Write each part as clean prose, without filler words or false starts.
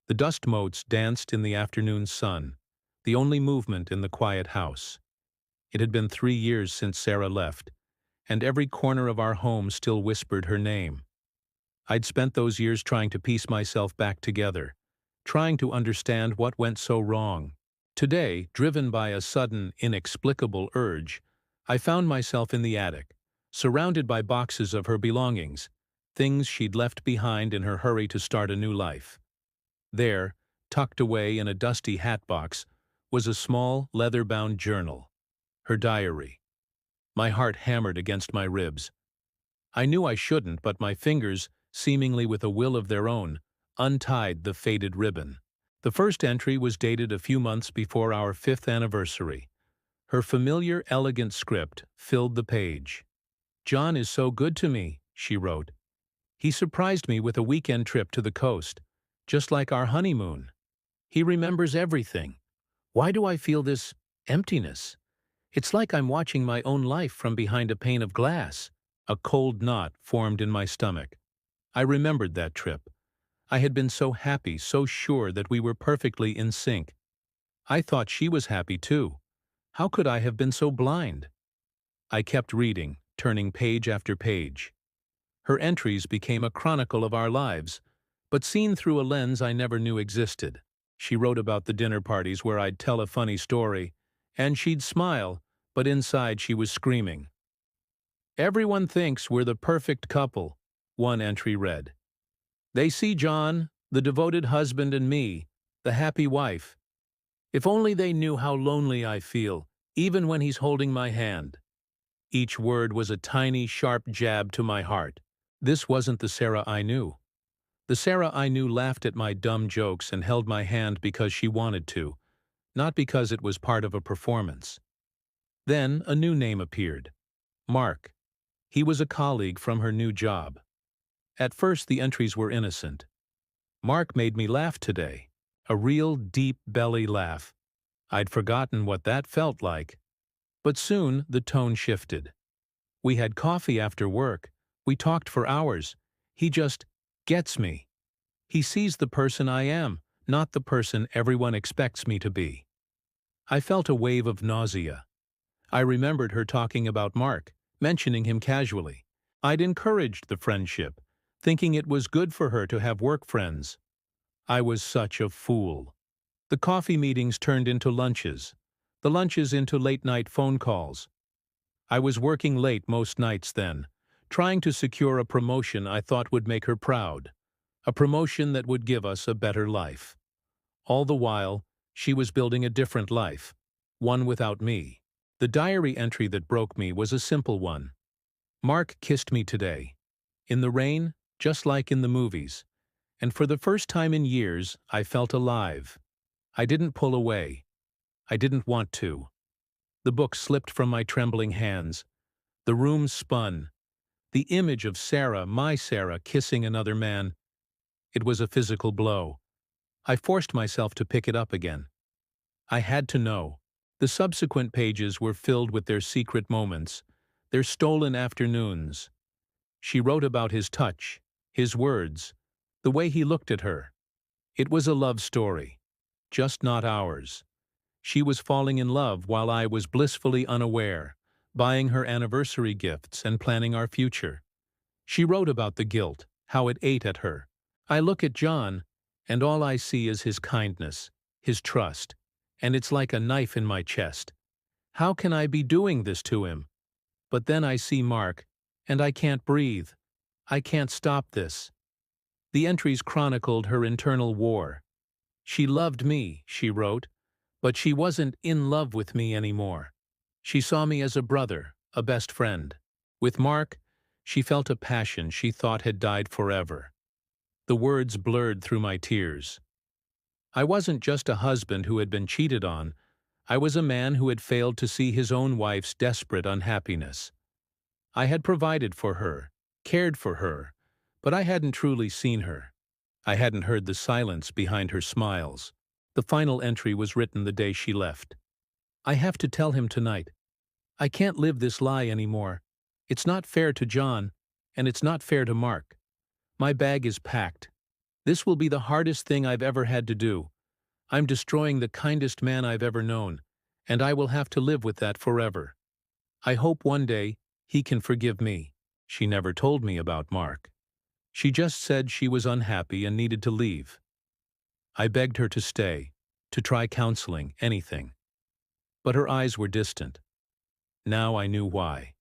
The dust motes danced in the afternoon sun, the only movement in the quiet house. It had been 3 years since Sarah left, and every corner of our home still whispered her name. I'd spent those years trying to piece myself back together, trying to understand what went so wrong. Today, driven by a sudden, inexplicable urge, I found myself in the attic, surrounded by boxes of her belongings, things she'd left behind in her hurry to start a new life. There, tucked away in a dusty hat box, was a small, leather-bound journal, her diary. My heart hammered against my ribs. I knew I shouldn't, but my fingers, seemingly with a will of their own, untied the faded ribbon. The first entry was dated a few months before our 5th anniversary. Her familiar, elegant script filled the page. "John is so good to me," she wrote. "He surprised me with a weekend trip to the coast, just like our honeymoon. He remembers everything. Why do I feel this emptiness? It's like I'm watching my own life from behind a pane of glass." A cold knot formed in my stomach. I remembered that trip. I had been so happy, so sure that we were perfectly in sync. I thought she was happy too. How could I have been so blind? I kept reading, turning page after page. Her entries became a chronicle of our lives, but seen through a lens I never knew existed. She wrote about the dinner parties where I'd tell a funny story, and she'd smile, but inside she was screaming. "Everyone thinks we're the perfect couple," one entry read. "They see John, the devoted husband, and me, the happy wife. If only they knew how lonely I feel, even when he's holding my hand." Each word was a tiny, sharp jab to my heart. This wasn't the Sarah I knew. The Sarah I knew laughed at my dumb jokes and held my hand because she wanted to, not because it was part of a performance. Then a new name appeared. Mark. He was a colleague from her new job. At first the entries were innocent. "Mark made me laugh today." A real deep belly laugh. I'd forgotten what that felt like. But soon the tone shifted. "We had coffee after work. We talked for hours. He just gets me. He sees the person I am, not the person everyone expects me to be." I felt a wave of nausea. I remembered her talking about Mark, mentioning him casually. I'd encouraged the friendship, thinking it was good for her to have work friends. I was such a fool. The coffee meetings turned into lunches, the lunches into late-night phone calls. I was working late most nights then, trying to secure a promotion I thought would make her proud, a promotion that would give us a better life. All the while, she was building a different life, one without me. The diary entry that broke me was a simple one. "Mark kissed me today. In the rain, just like in the movies. And for the first time in years, I felt alive. I didn't pull away. I didn't want to." The book slipped from my trembling hands. The room spun. The image of Sarah, my Sarah, kissing another man. It was a physical blow. I forced myself to pick it up again. I had to know. The subsequent pages were filled with their secret moments, their stolen afternoons. She wrote about his touch, his words, the way he looked at her. It was a love story, just not ours. She was falling in love while I was blissfully unaware, buying her anniversary gifts and planning our future. She wrote about the guilt, how it ate at her. I look at John, and all I see is his kindness, his trust, and it's like a knife in my chest. How can I be doing this to him? But then I see Mark, and I can't breathe. I can't stop this. The entries chronicled her internal war. "She loved me," she wrote, "but she wasn't in love with me anymore. She saw me as a brother, a best friend. With Mark, she felt a passion she thought had died forever." The words blurred through my tears. I wasn't just a husband who had been cheated on. I was a man who had failed to see his own wife's desperate unhappiness. I had provided for her, cared for her, but I hadn't truly seen her. I hadn't heard the silence behind her smiles. The final entry was written the day she left. "I have to tell him tonight. I can't live this lie anymore. It's not fair to John, and it's not fair to Mark. My bag is packed. This will be the hardest thing I've ever had to do. I'm destroying the kindest man I've ever known, and I will have to live with that forever. I hope one day he can forgive me." She never told me about Mark. She just said she was unhappy and needed to leave. I begged her to stay, to try counseling, anything. But her eyes were distant. Now I knew why.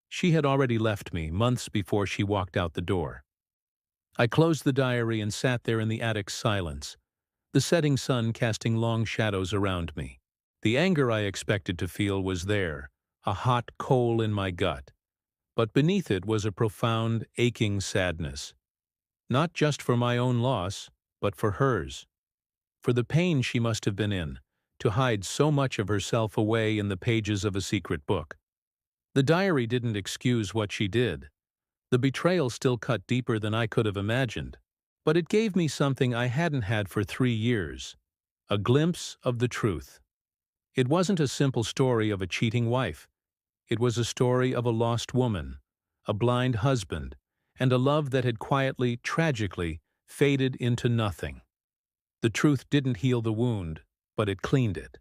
She had already left me months before she walked out the door. I closed the diary and sat there in the attic's silence, the setting sun casting long shadows around me. The anger I expected to feel was there, a hot coal in my gut. But beneath it was a profound, aching sadness. Not just for my own loss, but for hers. For the pain she must have been in, to hide so much of herself away in the pages of a secret book. The diary didn't excuse what she did. The betrayal still cut deeper than I could have imagined. But it gave me something I hadn't had for 3 years. A glimpse of the truth. It wasn't a simple story of a cheating wife. It was a story of a lost woman, a blind husband, and a love that had quietly, tragically, faded into nothing. The truth didn't heal the wound, but it cleaned it.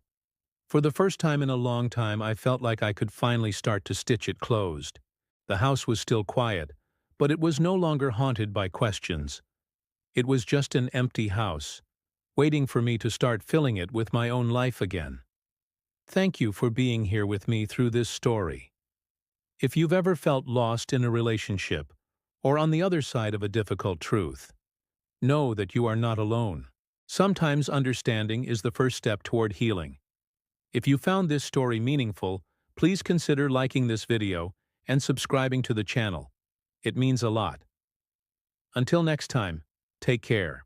For the first time in a long time, I felt like I could finally start to stitch it closed. The house was still quiet, but it was no longer haunted by questions. It was just an empty house, waiting for me to start filling it with my own life again. Thank you for being here with me through this story. If you've ever felt lost in a relationship, or on the other side of a difficult truth, know that you are not alone. Sometimes understanding is the first step toward healing. If you found this story meaningful, please consider liking this video and subscribing to the channel. It means a lot. Until next time, take care.